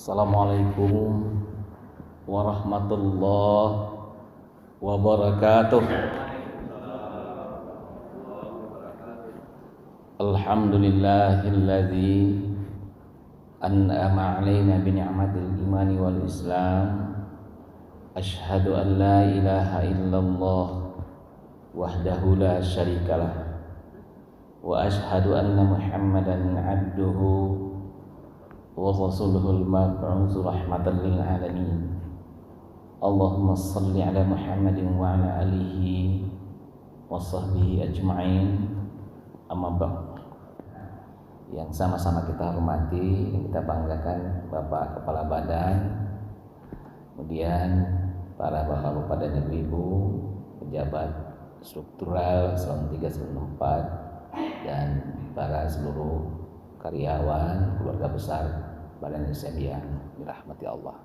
Assalamualaikum warahmatullahi wabarakatuh. Alhamdulillahilladzi an'ama 'alaina bi ni'matil imani wal islam. Asyhadu an la ilaha illallah wahdahu la syarikalah wa asyhadu anna Muhammadan 'abduhu wa rasuluhul mab'uts rahmatan lil alamin. Allahumma shalli ala Muhammadin wa ala alihi wa sahbihi ajma'in. Amma ba'd. Yang sama-sama kita hormati dan kita banggakan Bapak Kepala Badan, kemudian para bapak-bapak dan ibu-ibu pejabat struktural Eselon 3, Eselon 4, dan para seluruh karyawan keluarga besar Badan Islam yang dirahmati Allah.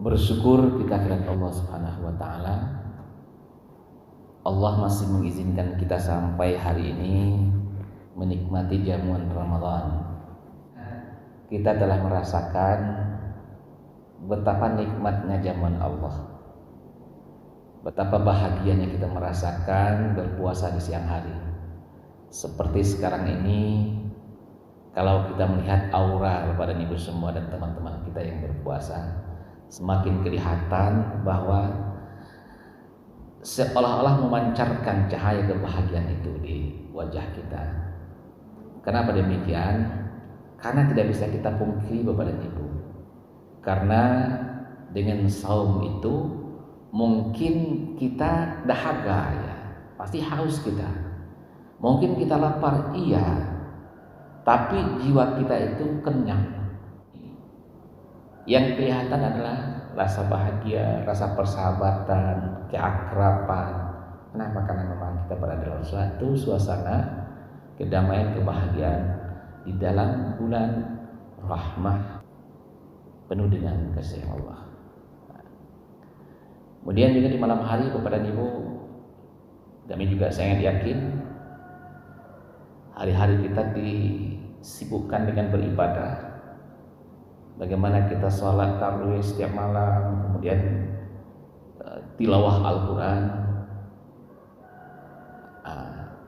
Bersyukur kita kepada Allah Subhanahu wa taala. Allah masih mengizinkan kita sampai hari ini menikmati jamuan Ramadan. Kita telah merasakan betapa nikmatnya jamuan Allah. Betapa bahagianya kita merasakan berpuasa di siang hari. Seperti sekarang ini, kalau kita melihat aura kepada ibu semua dan teman-teman kita yang berpuasa, semakin kelihatan bahwa seolah-olah memancarkan cahaya kebahagiaan itu di wajah kita. Kenapa demikian? Karena tidak bisa kita pungkiri Bapak dan Ibu. Karena dengan saum itu mungkin kita dahaga, ya, pasti haus kita. Mungkin kita lapar, iya, tapi jiwa kita itu kenyang. Yang kelihatan adalah rasa bahagia, rasa persahabatan, keakraban. Kenapa? Karena memang kita berada dalam suatu suasana kedamaian, kebahagiaan di dalam bulan rahmah penuh dengan kasih Allah. Kemudian juga di malam hari Bapak dan Ibu, kami juga sangat yakin hari-hari kita disibukkan dengan beribadah. Bagaimana kita sholat tarawih setiap malam, kemudian tilawah Al-Quran,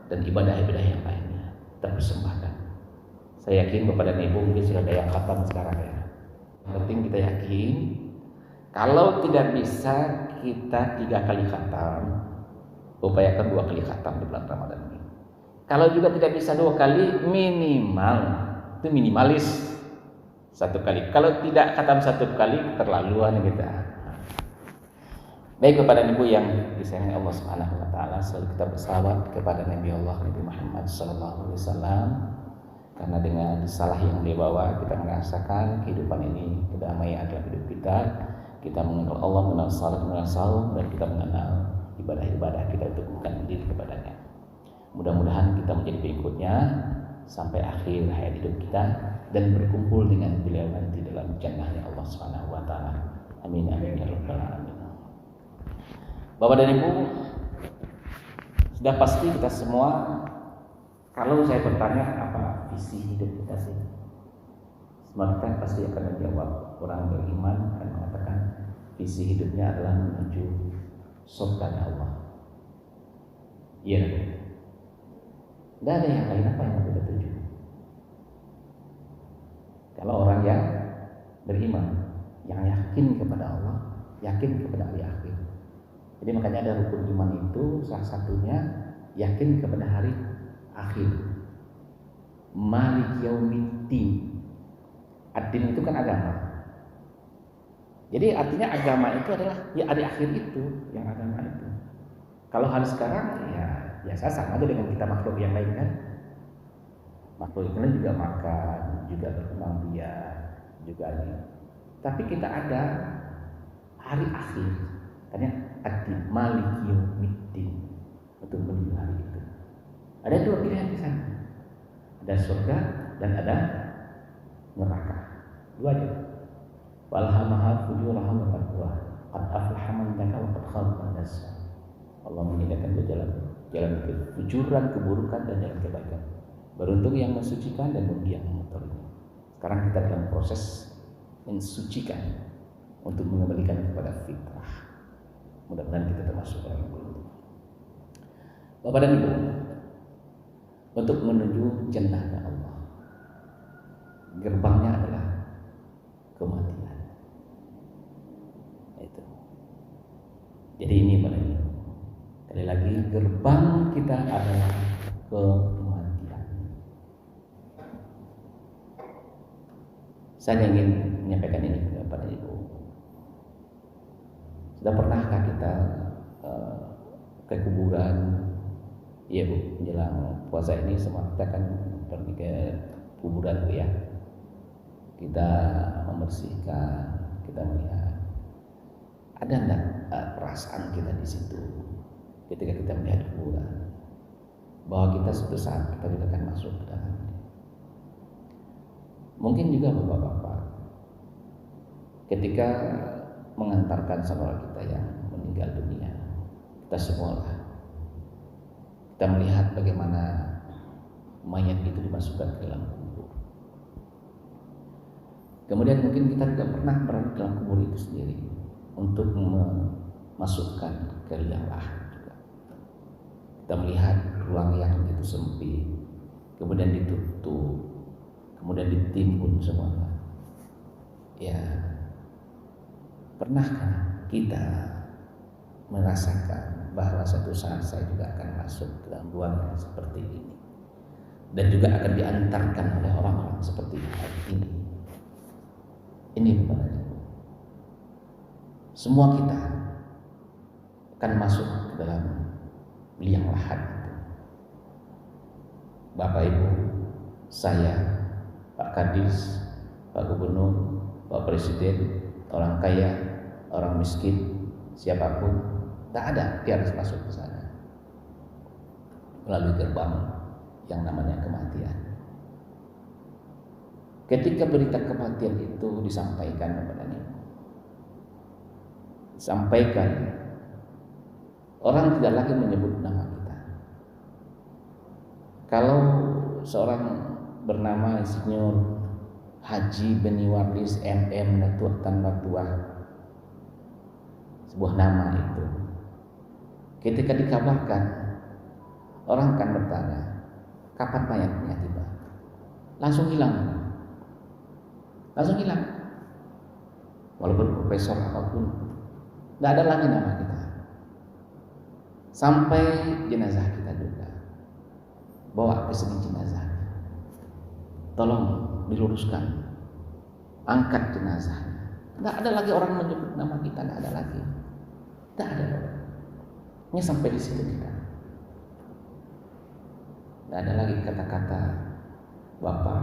dan ibadah-ibadah yang lainnya terpersembahkan. Saya yakin Bapak dan Ibu mungkin sudah ada yang khatam sekarang, ya. Yang penting kita yakin, kalau tidak bisa kita 3 kali khatam, upayakan 2 kali khatam di bulan Ramadan ini. Kalau juga tidak bisa 2 kali, minimal itu minimalis 1 kali. Kalau tidak khatam 1 kali, keterlaluan kita. Baik Bapak dan Ibu yang disayangi Allah Subhanahu wa taala, selalu kita bersalawat kepada Nabi Allah Nabi Muhammad sallallahu alaihi wasallam, karena dengan salah yang dia bawa kita merasakan kehidupan ini, kedamaian dalam hidup kita. Kita mengenal Allah, mengenal salat, mengenal saum, dan kita mengenal ibadah-ibadah kita untuk mengundang diri kepadanya. Mudah-mudahan kita menjadi pengikutnya sampai akhir hayat hidup kita dan berkumpul dengan beliau nanti dalam jannahnya Allah Subhanahu wa taala. Amin amin ya rabbal alamin. Bapak dan Ibu, sudah pasti kita semua, kalau saya bertanya apa visi hidup kita sih, semua kita pasti akan menjawab. Orang beriman akan mengatakan visi hidupnya adalah menuju surga Allah. Iya. Tidak ada yang lain apa yang kita tuju. Kalau orang yang beriman, yang yakin kepada Allah, yakin kepada hari akhir. Jadi makanya ada rukun iman itu salah satunya yakin kepada hari akhir. Maliki yaumiddin. Ad-din itu kan agama. Jadi artinya agama itu adalah ya hari akhir itu, yang agama itu. Kalau hari sekarang ya biasa sama aja dengan kita makhluk yang lain kan. Makhluk yang lain juga makan, juga berkembang biak, juga ini. Tapi kita ada hari akhir. Katanya ad-din maliki yaumiddin, untuk menuju hari itu. Ada 2 pilihan di sana. Ada surga dan ada neraka. 2 aja. Walhamaha fujuraha wa taqwaha. Qad aflaha man taqwa wa qad khaba man dassaha. Allah menyediakan 2 jalan kefujuran, keburukan, dan jalan kebaikan. Beruntung yang mensucikan dan merugi yang mengotorinya. Sekarang kita dalam proses mensucikan untuk mengembalikan kepada fitrah. Mudah-mudahan kita termasuk orang yang beruntung. Bapak dan Ibu, untuk menuju jannahnya Allah, gerbangnya adalah kematian. Itu. Jadi ini Bapak dan Ibu, sekali lagi gerbang kita adalah kematian. Saya ingin menyampaikan ini kepada Ibu. Sudah pernahkah kita ke kuburan? Iya Bu, menjelang puasa ini semua kita akan pergi ke kuburan Bu ya. Kita membersihkan, kita melihat. Ada enggak perasaan kita di situ ketika kita melihat kuburan? Bahwa kita suatu saat kita juga akan masuk ke dalam. Mungkin juga bapak-bapak ketika mengantarkan saudara kita yang meninggal dunia, kita semua kita melihat bagaimana mayat itu dimasukkan ke dalam kubur. Kemudian mungkin kita juga pernah berada dalam kubur itu sendiri untuk memasukkan ke liang lahat juga. Kita melihat ruang yang begitu sempit, kemudian ditutup, kemudian ditimbun semuanya. Ya, pernahkah kita merasakan bahwa suatu saat saya juga akan masuk ke dalam ruangan seperti ini dan juga akan diantarkan oleh orang-orang seperti ini? Ini bukan semua kita akan masuk ke dalam liang lahat itu. Bapak Ibu, saya, Pak Kadis, Pak Gubernur, Pak Presiden, orang kaya, orang miskin, siapapun, tak ada, dia harus masuk ke sana melalui gerbang yang namanya kematian. Ketika berita kematian itu disampaikan kepadanya, sampaikan, orang tidak lagi menyebut nama kita. Kalau seorang bernama Insinyur Haji Beniwarlis MM Tan Batuah, sebuah nama itu, ketika dikabarkan, orang akan bertanya, kapan mayatnya tiba? Langsung hilang, walaupun profesor apapun, tidak ada lagi nama kita. Sampai jenazah kita juga, bawa ke sini jenazah, tolong diluruskan, angkat jenazahnya. Tidak ada lagi orang menyebut nama kita, tidak ada lagi. Tidak ada. Ini sampai di situ kita. Tidak ada lagi kata-kata Bapak,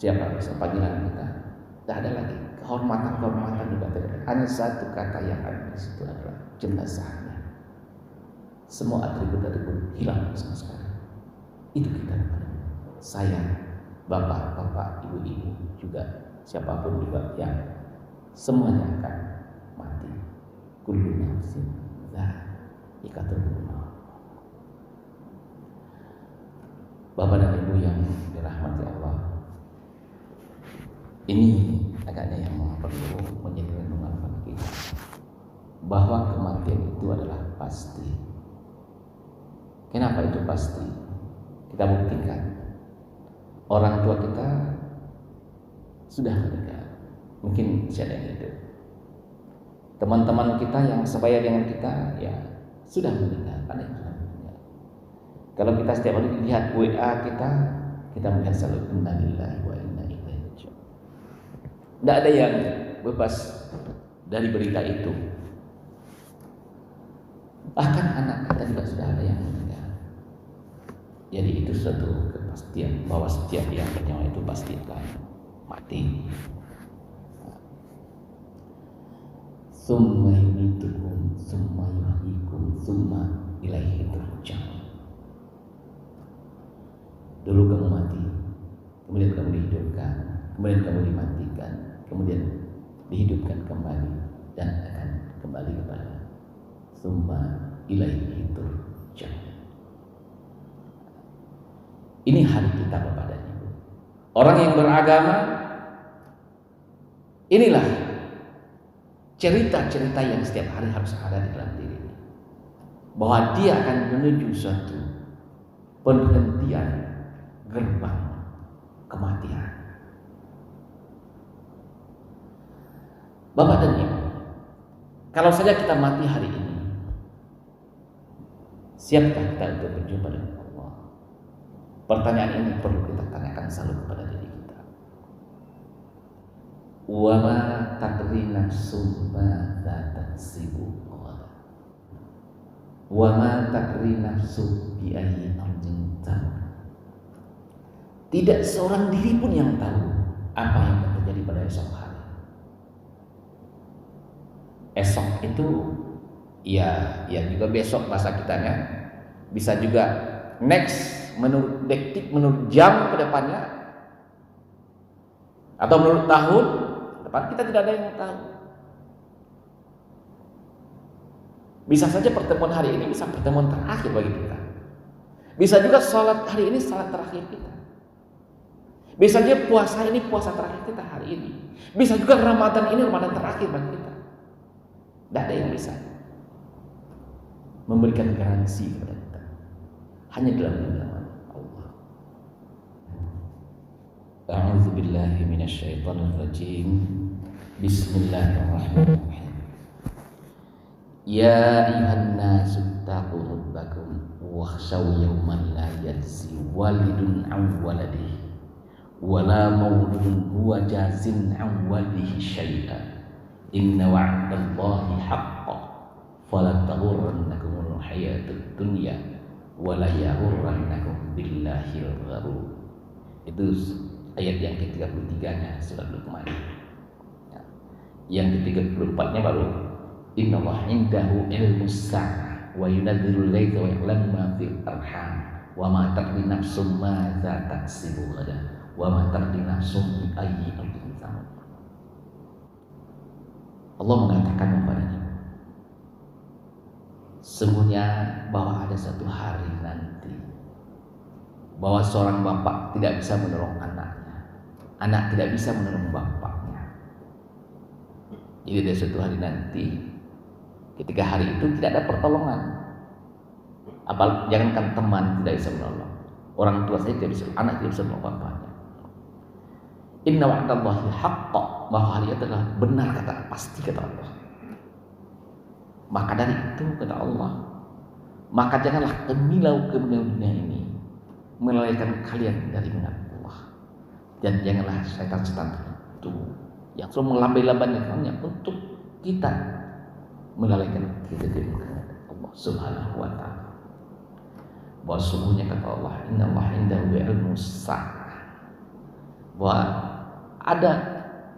siapa panggilan kita. Tidak ada lagi kehormatan juga tidak ada. Hanya satu kata yang ada di situ adalah jenazahnya. Semua atribut-atribut hilang sama sekali. Itu kita. Saya, bapak, ibu-ibu juga, siapapun juga yang semuanya akan mati. Kullu nafsin dha'iqatul maut. Bapak dan Ibu yang dirahmati Allah, ini agaknya yang perlu menjadi renungan bagi kita, bahwa kematian itu adalah pasti. Kenapa itu pasti? Kita buktikan. Orang tua kita sudah meninggal, mungkin tidak yang hidup. Teman-teman kita yang sebaya dengan kita ya sudah meninggal, ada yang sudah meninggal. Kalau kita setiap hari lihat WA kita melihat selalu inna lillahi wa inna ilaihi raji'un. Tidak ada yang bebas dari berita itu. Bahkan anak kita juga sudah ada yang meninggal. Jadi itu suatu kepastian bahwa setiap yang bernyawa itu pasti akan mati. Tsumma yumitukum tsumma yuhyikum tsumma ilaihi turja'un. Dulu kamu mati, kemudian kamu dihidupkan, kemudian kamu dimatikan, kemudian dihidupkan kembali dan akan kembali kepada tsumma ilaihi turja'un. Ini hari kita Bapak dan Ibu. Orang yang beragama, inilah cerita-cerita yang setiap hari harus ada di dalam dirinya, bahwa dia akan menuju suatu penghentian gerbang kematian. Bapak dan Ibu, kalau saja kita mati hari ini, siapkah kita untuk berjumpa dengan Allah? Pertanyaan ini perlu kita tanyakan selalu kepada diri kita. Wa ma tadri nafsun madza taksibu ghadan. Wa ma tadri nafsun bi ayyi ardin tamut. Tidak seorang diri pun yang tahu apa yang akan terjadi pada esok hari. Esok itu ya juga besok bahasa kitanya, bisa juga next, menurut detik, menurut jam ke depannya, atau menurut tahun depan, kita tidak ada yang tahu. Bisa saja pertemuan hari ini bisa pertemuan terakhir bagi kita. Bisa juga sholat hari ini sholat terakhir kita. Bisa saja puasa ini puasa terakhir kita hari ini. Bisa juga Ramadan ini Ramadan terakhir bagi kita. Tidak ada yang bisa memberikan garansi kepada kita. Hanya dalam genggaman Allah. A'udzu billahi minasyaitonir rajim. Bismillahirrahmanirrahim. Ya ayyuhan nasu taqu rabbakum wakhshaw yawman la yajzi walidun 'an waladihi wala mauludun huwa jazin 'an walidihi syai'an. Inna wa'dallahi haqqan fala taghurrannakumul hayatud dunya wala yaghurrannakum billahil gharur. Itu ayat yang ke-33-nya surat Luqman. Yang ke-34-nya baru innallaha 'indahu ilmus sa'ah wa yunazzilul ghaitha wa ya'lamu ma fil arham wa ma tadri nafsum madza taksibu ghadan wa ma tadri nafsum bi ayyi ardin tamut. Allah mengatakan kepadanya, sesungguhnya bahwa ada satu hari nanti bahwa seorang bapak tidak bisa menolong anaknya, anak tidak bisa menolong bapaknya. Jadi ada satu hari nanti, ketika hari itu tidak ada pertolongan. Apalagi jangankan teman tidak bisa menolong, orang tua saya tidak bisa, anak tidak bisa menolong bapaknya. Inna wa'dallahi haqqan, bahwa hari itu adalah benar, kata pasti kata Allah. Maka dari itu kata Allah, maka janganlah kemilau dunia ini melalaikan kalian dari mengingat Allah, dan janganlah setan-setan itu yang selalu melambai-lambai kalian untuk kita melalaikan kita dari mengingat Allah Subhanahu wa ta'ala. Bahwa sungguhnya kata Allah, innallaha 'indahu ilmus sa'ah, bahwa ada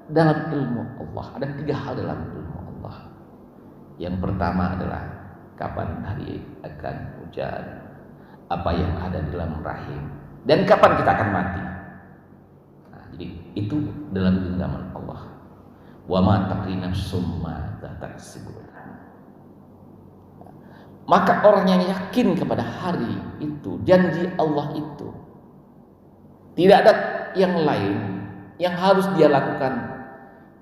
dalam ilmu Allah, ada 3 hal dalam ilmu Allah. Yang pertama adalah kapan hari akan hujan, apa yang ada di dalam rahim, dan kapan kita akan mati. Nah, jadi itu dalam genggaman Allah. Wa ma taqri nafsum madza taksibu. Maka orang yang yakin kepada hari itu, janji Allah itu, tidak ada yang lain yang harus dia lakukan.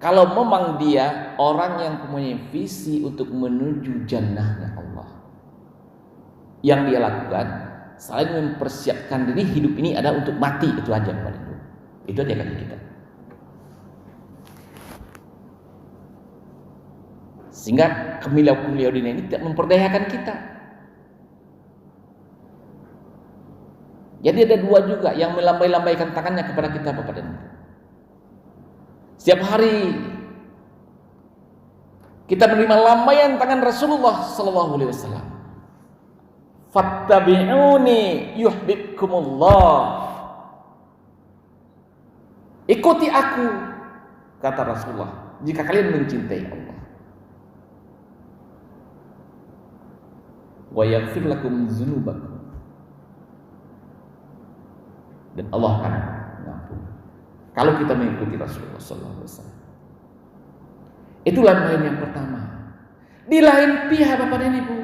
Kalau memang dia orang yang mempunyai visi untuk menuju jannahnya Allah, yang dia lakukan selain mempersiapkan diri, hidup ini ada untuk mati, itu aja kepada itu. Itu aja kata kita. Sehingga kemilau-kemilau dunia ini tidak memperdayakan kita. Jadi ada 2 juga yang melambai-lambaikan tangannya kepada kita, Bapak dan Ibu. Setiap hari kita menerima lambaian tangan Rasulullah sallallahu alaihi wasallam. Fattabi'uni yuhibbukumullah. Ikuti aku, kata Rasulullah, jika kalian mencintai Allah. Wa yaghfir lakum dzunubakum. Dan Allah akan mengampuni kalau kita mengikuti Rasulullah SAW. Itulah lambaian yang pertama. Di lain pihak, Bapak dan Ibu,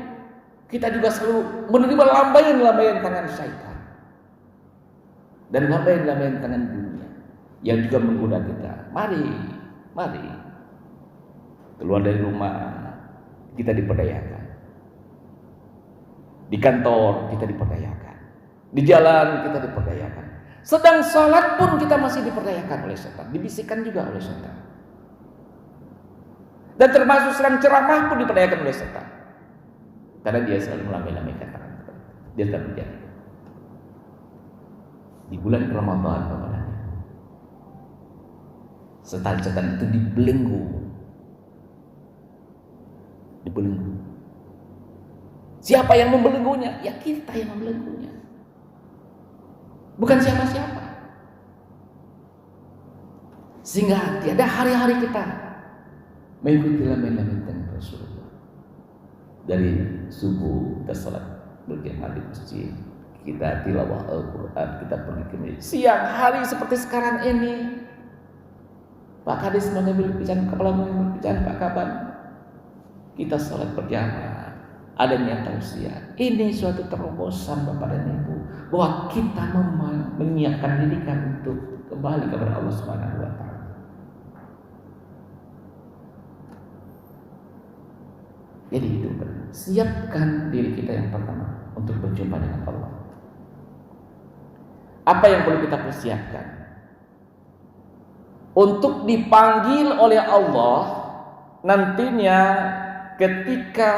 kita juga selalu menerima lambaian tangan syaitan dan lambaian tangan dunia. yang juga menggoda kita. Mari keluar dari rumah kita diperdayakan, di kantor kita diperdayakan, di jalan kita diperdayakan, sedang sholat pun kita masih diperdayakan oleh setan, dibisikkan juga oleh setan, dan termasuk sedang ceramah pun diperdayakan oleh setan, karena dia selalu melambai-lambai kata. Dia tetap terjadi di bulan Ramadan, setan-setan itu dibelenggu. Siapa yang membelenggunya? Ya kita yang membelenggunya, bukan siapa-siapa. Sehingga tiada hari-hari kita mengikuti lambai-lambai Rasulullah. Dari subuh kita salat berjamaah di masjid, kita tilawah Al-Quran, kita pergi ke masjid. Siang hari seperti sekarang ini, Pak Kadis mengambil berbicara, kepala berbicara, Pak Kaban, kita salat berjamaah, adanya tausiah. Ini suatu terobosan Bapak dan Ibu, bahwa kita menyiapkan diri untuk kembali kepada Allah Subhanahu wa taala. Jadi itu, siapkan diri kita yang pertama untuk berjumpa dengan Allah. Apa yang perlu kita persiapkan untuk dipanggil oleh Allah nantinya ketika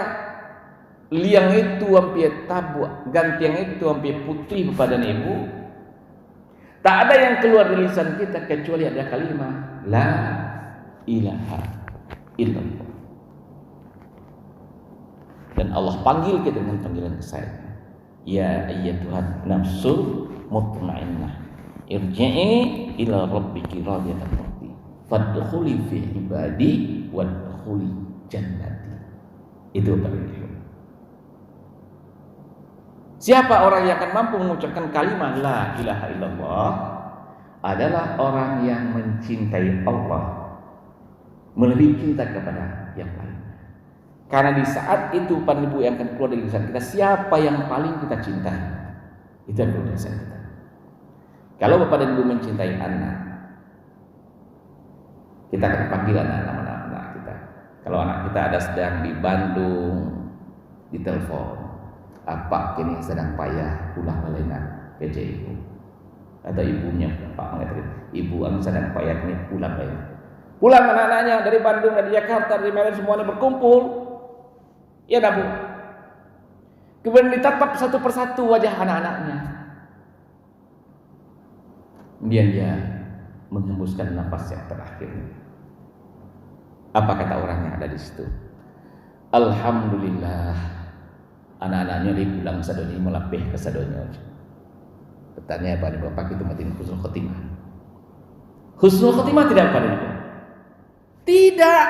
liang itu hampir tabu, ganti yang itu hampir putih Bapak dan Ibu, tak ada yang keluar dari lisan kita kecuali ada kalimat la ilaha illallah. Dan Allah panggil kita dengan panggilan kesayangan, ya ayyatuhan nafsul mutmainnah, irji'i ila rabbiki radiyatan mardiyah, fadkhuli fi ibadi wadkhuli jannati. Itu Bapak. Siapa orang yang akan mampu mengucapkan kalimat la ilaha illallah adalah orang yang mencintai Allah melebihi cinta kepada yang lain. Karena di saat itu Pak Ibu yang akan keluar dari lisan kita, siapa yang paling kita cintai, itu yang keluar dari lisan kita. Kalau Bapak dan Ibu mencintai anak, kita akan panggil anak kita. Kalau anak kita ada sedang di Bandung, ditelepon, Pak kini sedang payah pulang balena kerja ibu, atau ibunya Pak mengatakan, ibu sedang payah ini pulang balena. Pulang anak-anaknya dari Bandung, dari Jakarta, dari Medan, semuanya berkumpul. Ya Bu. Kemudian ditatap satu persatu wajah anak-anaknya. Kemudian dia menghembuskan nafas yang terakhir. Apa kata orang yang ada di situ? Alhamdulillah, anak-anaknya pulang sadoni melapih ke sadonya. Bertanya pada Bapak itu mati husnul khotimah. Husnul khotimah tidak pada itu? Tidak.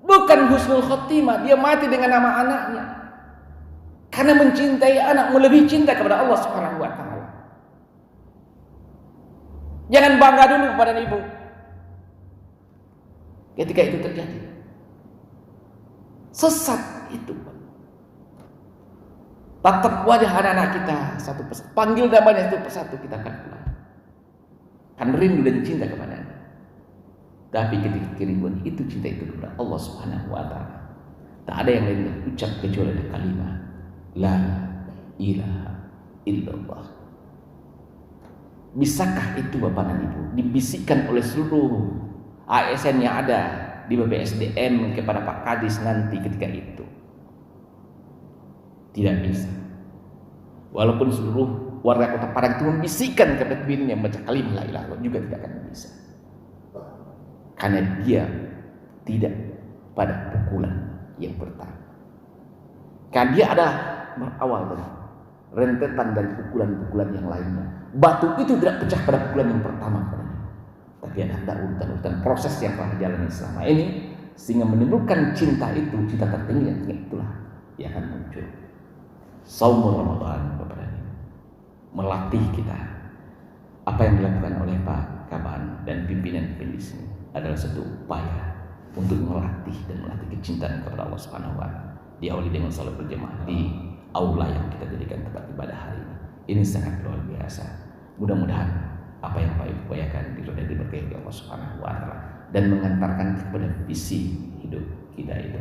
Bukan husnul khotimah, dia mati dengan nama anaknya. Karena mencintai anak melebihi cinta kepada Allah Subhanahu wa taala. Jangan bangga dulu kepada ibu ketika itu terjadi. Sesat itu. Tatap wajah anak-anak kita satu persatu, panggil namanya satu persatu, kita akan pulang. Kan rindu dan cinta kepadanya. Tapi ketika kerinduan itu, cinta itu kepada Allah Subhanahu wa taala, tak ada yang lain yang ucap kecuali ada kalimat la ilaha illallah. Bisakah itu Bapak dan Ibu dibisikkan oleh seluruh ASN yang ada di BPSDM kepada Pak Kadis nanti ketika itu? Tidak bisa. Walaupun seluruh warga Kota Padang itu membisikkan kepada dirinya membaca kalimat la ilaha illallah, juga tidak akan bisa. Karena dia tidak pada pukulan yang pertama. Karena dia ada berawal dari rentetan dari pukulan-pukulan yang lainnya. Batu itu tidak pecah pada pukulan yang pertama padanya. Tapi ada urutan-urutan proses yang telah dijalani selama ini, sehingga menimbulkan cinta itu, cinta tertinggi yang itulah yang akan muncul. Saumul Ramadan Bapak dan Ibu melatih kita. Apa yang dilakukan oleh Pak Kaban dan pimpinan di sini adalah satu upaya untuk melatih kecintaan kepada Allah Subhanahu wa taala. Diawali dengan salat berjamaah di aula yang kita jadikan tempat ibadah hari ini. Ini sangat luar biasa. Mudah-mudahan apa yang Pak upayakan diberkahi Allah Subhanahu wa taala dan mengantarkan kepada visi hidup kita itu.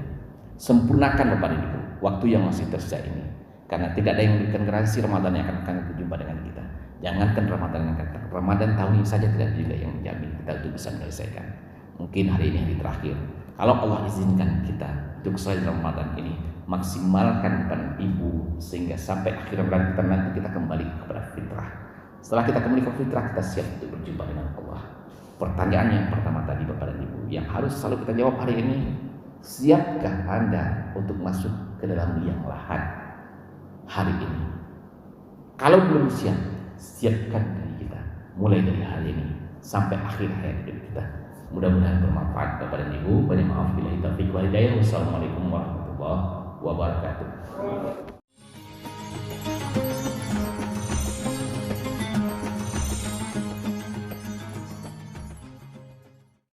Sempurnakan Bapak dan Ibu waktu yang masih tersisa ini, karena tidak ada yang memberikan garansi Ramadan yang akan berjumpa dengan kita. Jangankan Ramadan yang akan datang, Ramadan tahun ini saja tidak juga yang menjamin kita untuk bisa menyelesaikan. Mungkin hari ini hari terakhir. Kalau Allah izinkan kita untuk selesai Ramadan ini, maksimalkan Bapak dan Ibu sehingga sampai akhir Ramadan nanti kita kembali kepada fitrah. Setelah kita kembali ke fitrah, kita siap untuk berjumpa dengan Allah. Pertanyaan yang pertama tadi Bapak dan Ibu yang harus selalu kita jawab hari ini, siapkah Anda untuk masuk ke dalam liang lahat hari ini? Kalau belum siap, siapkan diri kita mulai dari hari ini sampai akhir hayat hidup kita. Mudah-mudahan bermanfaat Bapak dan Ibu. Banyak maaf bila taufiq wal hidayah. Wassalamualaikum warahmatullahi wabarakatuh.